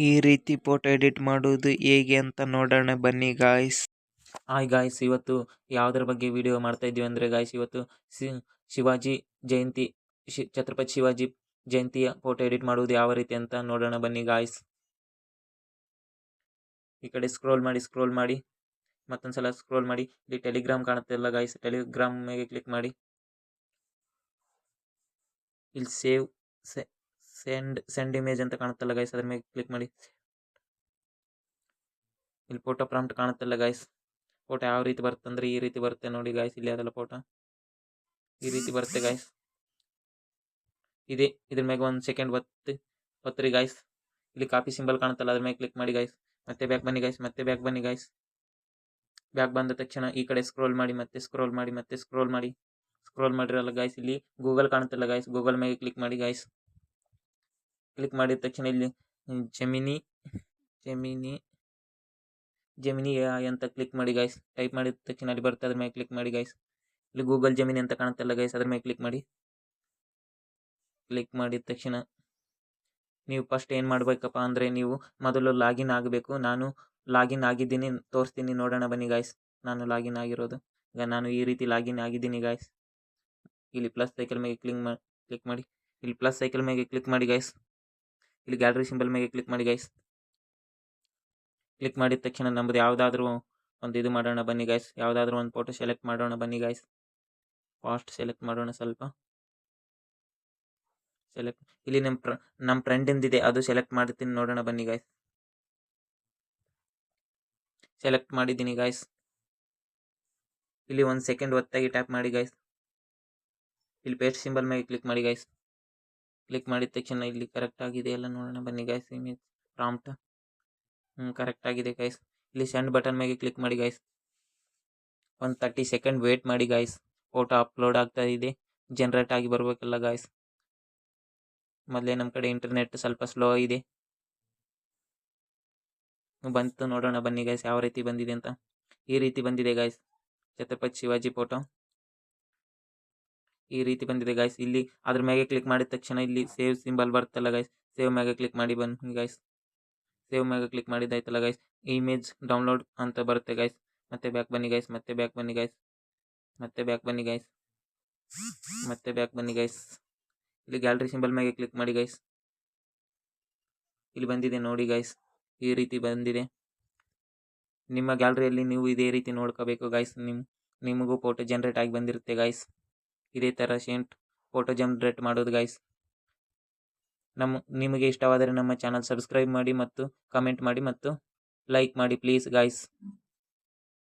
ಈ ರೀತಿ photo edit ಮಾಡೋದು ಹೇಗೆ ಅಂತ ನೋಡೋಣ ಬನ್ನಿ ಗಾಯ್ಸ್. ಹಾಯ್ ಗಾಯ್ಸ್, ಇವತ್ತು ಯಾವುದರ ಬಗ್ಗೆ ವಿಡಿಯೋ ಮಾಡ್ತಾ ಇದ್ದೀವಿ ಅಂದರೆ ಗಾಯ್ಸ್, ಇವತ್ತು ಶಿವಾಜಿ ಜಯಂತಿ ಛತ್ರಪತಿ ಶಿವಾಜಿ ಜಯಂತಿಯ ಫೋಟೋ ಎಡಿಟ್ ಮಾಡುವುದು ಯಾವ ರೀತಿ ಅಂತ ನೋಡೋಣ ಬನ್ನಿ ಗಾಯ್ಸ್. ಈ ಕಡೆ ಸ್ಕ್ರೋಲ್ ಮಾಡಿ ಮತ್ತೊಂದ್ಸಲ ಸ್ಕ್ರೋಲ್ ಮಾಡಿ. ಇಲ್ಲಿ ಟೆಲಿಗ್ರಾಮ್ ಕಾಣುತ್ತಲ್ಲ ಗಾಯ್ಸ್, ಟೆಲಿಗ್ರಾಮ್ ಮೇಲೆ ಕ್ಲಿಕ್ ಮಾಡಿ. ಇಲ್ಲಿ ಸೆಂಡ್ ಇಮೇಜ್ ಅಂತ ಕಾಣುತ್ತಲ್ಲ ಗಾಯ್ಸ್, ಅದ್ರ ಮೇಲೆ ಕ್ಲಿಕ್ ಮಾಡಿ. ಇಲ್ಲಿ ಫೋಟೋ ಪ್ರಾಂಪ್ಟ್ ಕಾಣುತ್ತಲ್ಲ ಗಾಯ್ಸ್, ಫೋಟೋ ಯಾವ ರೀತಿ ಬರುತ್ತೆ ಅಂದ್ರೆ ಈ ರೀತಿ ಬರುತ್ತೆ ನೋಡಿ ಗಾಯ್ಸ್. ಇಲ್ಲಿ ಅದಲ್ಲ ಫೋಟೋ ಈ ರೀತಿ ಬರುತ್ತೆ ಗಾಯ್ಸ್. ಇದ್ರ ಮ್ಯಾಗ ಒಂದು ಸೆಕೆಂಡ್ ಒತ್ತಿರಿ ಗಾಯ್ಸ್. ಇಲ್ಲಿ ಕಾಪಿ ಸಿಂಬಲ್ ಕಾಣುತ್ತಲ್ಲ, ಅದ್ರ ಮೇಲೆ ಕ್ಲಿಕ್ ಮಾಡಿ ಗಾಯ್ಸ್. ಮತ್ತೆ ಬ್ಯಾಕ್ ಬನ್ನಿ ಗಾಯ್ಸ್. ಬ್ಯಾಕ್ ಬಂದ ತಕ್ಷಣ ಈ ಕಡೆ ಸ್ಕ್ರೋಲ್ ಮಾಡಿ. ಸ್ಕ್ರೋಲ್ ಮಾಡಿರಲ್ಲ ಗಾಯ್ಸ್, ಇಲ್ಲಿ ಗೂಗಲ್ ಕಾಣುತ್ತಲ್ಲ ಗಾಯ್ಸ್, ಗೂಗಲ್ ಮೇಲೆ ಕ್ಲಿಕ್ ಮಾಡಿ ಗಾಯ್ಸ್. ಕ್ಲಿಕ್ ಮಾಡಿದ ತಕ್ಷಣ ಇಲ್ಲಿ ಜೆಮಿನಿ AI ಅಂತ ಕ್ಲಿಕ್ ಮಾಡಿ ಗಾಯ್ಸ್. ಟೈಪ್ ಮಾಡಿದ ತಕ್ಷಣ ಅಲ್ಲಿ ಬರುತ್ತೆ, ಅದ್ರ ಮೇಲೆ ಕ್ಲಿಕ್ ಮಾಡಿ ಗಾಯ್ಸ್. ಇಲ್ಲಿ ಗೂಗಲ್ ಜೆಮಿನಿ ಅಂತ ಕಾಣುತ್ತಲ್ಲ ಗಾಯ್ಸ್, ಅದ್ರ ಮೇಲೆ ಕ್ಲಿಕ್ ಮಾಡಿ. ಕ್ಲಿಕ್ ಮಾಡಿದ ತಕ್ಷಣ ನೀವು ಫಸ್ಟ್ ಏನು ಮಾಡಬೇಕಪ್ಪ ಅಂದರೆ, ನೀವು ಮೊದಲು ಲಾಗಿನ್ ಆಗಬೇಕು. ನಾನು ಲಾಗಿನ್ ಆಗಿದ್ದೀನಿ, ತೋರಿಸ್ತೀನಿ ನೋಡೋಣ ಬನ್ನಿ ಗಾಯ್ಸ್. ನಾನು ಲಾಗಿನ್ ಆಗಿರೋದು, ಈಗ ನಾನು ಈ ರೀತಿ ಲಾಗಿನ್ ಆಗಿದ್ದೀನಿ ಗಾಯ್ಸ್. ಇಲ್ಲಿ ಪ್ಲಸ್ ಸೈಕಲ್ ಮೇಲೆ ಕ್ಲಿಕ್ ಮಾಡಿ. ಇಲ್ಲಿ ಪ್ಲಸ್ ಸೈಕಲ್ ಮೇಲೆ ಕ್ಲಿಕ್ ಮಾಡಿ ಗಾಯ್ಸ್. ಇಲ್ಲಿ ಗ್ಯಾಲರಿ ಸಿಂಬಲ್ ಮೇಲೆ ಕ್ಲಿಕ್ ಮಾಡಿ ಗಾಯ್ಸ್. ಕ್ಲಿಕ್ ಮಾಡಿದ ತಕ್ಷಣ ನಮ್ಮದು ಯಾವುದಾದ್ರೂ ಒಂದು ಇದು ಮಾಡೋಣ ಬನ್ನಿ ಗಾಯ್ಸ್. ಯಾವುದಾದ್ರೂ ಒಂದು ಫೋಟೋ ಸೆಲೆಕ್ಟ್ ಮಾಡೋಣ ಬನ್ನಿ ಗಾಯ್ಸ್. ಫಾಸ್ಟ್ ಸೆಲೆಕ್ಟ್ ಮಾಡೋಣ ಸ್ವಲ್ಪ. ಇಲ್ಲಿ ನಮ್ಮ ಫ್ರೆಂಡಿಂದಿದೆ, ಅದು ಸೆಲೆಕ್ಟ್ ಮಾಡ್ತೀನಿ ನೋಡೋಣ ಬನ್ನಿ ಗಾಯ್ಸ್. ಸೆಲೆಕ್ಟ್ ಮಾಡಿದ್ದೀನಿ ಗಾಯ್ಸ್. ಇಲ್ಲಿ ಒಂದು ಸೆಕೆಂಡ್ ಒತ್ತಾಗಿ ಟ್ಯಾಪ್ ಮಾಡಿ ಗಾಯ್ಸ್. ಇಲ್ಲಿ ಪೇಸ್ಟ್ ಸಿಂಬಲ್ ಮೇಲೆ ಕ್ಲಿಕ್ ಮಾಡಿ ಗಾಯ್ಸ್. ಕ್ಲಿಕ್ ಮಾಡಿದ ತಕ್ಷಣ ಇಲ್ಲಿ ಕರೆಕ್ಟ್ ಆಗಿದೆ ಎಲ್ಲ ನೋಡೋಣ ಬನ್ನಿ ಗಾಯ್ಸ್. ಇಮೇಜ್ ಪ್ರಾಂಪ್ಟ್ ಕರೆಕ್ಟ್ ಆಗಿದೆ ಗಾಯ್ಸ್. ಇಲ್ಲಿ ಸೆಂಡ್ ಬಟನ್ ಮೇಲೆ ಕ್ಲಿಕ್ ಮಾಡಿ ಗಾಯ್ಸ್. ಒಂದು 30 ಸೆಕೆಂಡ್ ವೇಟ್ ಮಾಡಿ ಗಾಯ್ಸ್. ಫೋಟೋ ಅಪ್ಲೋಡ್ ಆಗ್ತಾ ಇದೆ, ಜನರೇಟ್ ಆಗಿ ಬರಬೇಕಲ್ಲ ಗಾಯ್ಸ್. ಮೊದಲೇ ನಮ್ಮ ಕಡೆ ಇಂಟರ್ನೆಟ್ ಸ್ವಲ್ಪ ಸ್ಲೋ ಇದೆ. ಬಂತು ನೋಡೋಣ ಬನ್ನಿ ಗಾಯ್ಸ್ ಯಾವ ರೀತಿ ಬಂದಿದೆ ಅಂತ. ಈ ರೀತಿ ಬಂದಿದೆ ಗಾಯ್ಸ್, ಛತ್ರಪತಿ ಶಿವಾಜಿ ಫೋಟೋ ಈ ರೀತಿ ಬಂದಿದೆ ಗಾಯ್ಸ್. ಇಲ್ಲಿ ಅದ್ರ ಮೇಲೆ ಕ್ಲಿಕ್ ಮಾಡಿದ ತಕ್ಷಣ ಇಲ್ಲಿ ಸೇವ್ ಸಿಂಬಲ್ ಬರುತ್ತಲ್ಲ ಗಾಯ್ಸ್, ಸೇವ್ ಮೇಲೆ ಕ್ಲಿಕ್ ಮಾಡಿ ಬನ್ನಿ ಗಾಯ್ಸ್. ಸೇವ್ ಮೇಲೆ ಕ್ಲಿಕ್ ಮಾಡಿದ್ದಾಯ್ತಲ್ಲ ಗಾಯ್ಸ್, ಇಮೇಜ್ ಡೌನ್ಲೋಡ್ ಅಂತ ಬರುತ್ತೆ ಗಾಯ್ಸ್. ಮತ್ತೆ ಬ್ಯಾಕ್ ಬನ್ನಿ ಗಾಯ್ಸ್. ಇಲ್ಲಿ ಗ್ಯಾಲರಿ ಸಿಂಬಲ್ ಮೇಲೆ ಕ್ಲಿಕ್ ಮಾಡಿ ಗಾಯ್ಸ್. ಇಲ್ಲಿ ಬಂದಿದೆ ನೋಡಿ ಗಾಯ್ಸ್, ಈ ರೀತಿ ಬಂದಿದೆ. ನಿಮ್ಮ ಗ್ಯಾಲರಿಯಲ್ಲಿ ನೀವು ಇದೇ ರೀತಿ ನೋಡ್ಕೋಬೇಕು ಗಾಯ್ಸ್. ನಿಮಗೂ ಫೋಟೋ ಜನರೇಟ್ ಆಗಿ ಬಂದಿರುತ್ತೆ ಗಾಯ್ಸ್. ಇದೇ ಥರ ಫೋಟೋ ಜನರೇಟ್ ಮಾಡೋದು ಗಾಯ್ಸ್. ನಿಮಗೆ ಇಷ್ಟವಾದರೆ ನಮ್ಮ ಚಾನಲ್ ಸಬ್ಸ್ಕ್ರೈಬ್ ಮಾಡಿ ಮತ್ತು ಕಮೆಂಟ್ ಮಾಡಿ ಮತ್ತು ಲೈಕ್ ಮಾಡಿ ಪ್ಲೀಸ್ ಗಾಯ್ಸ್.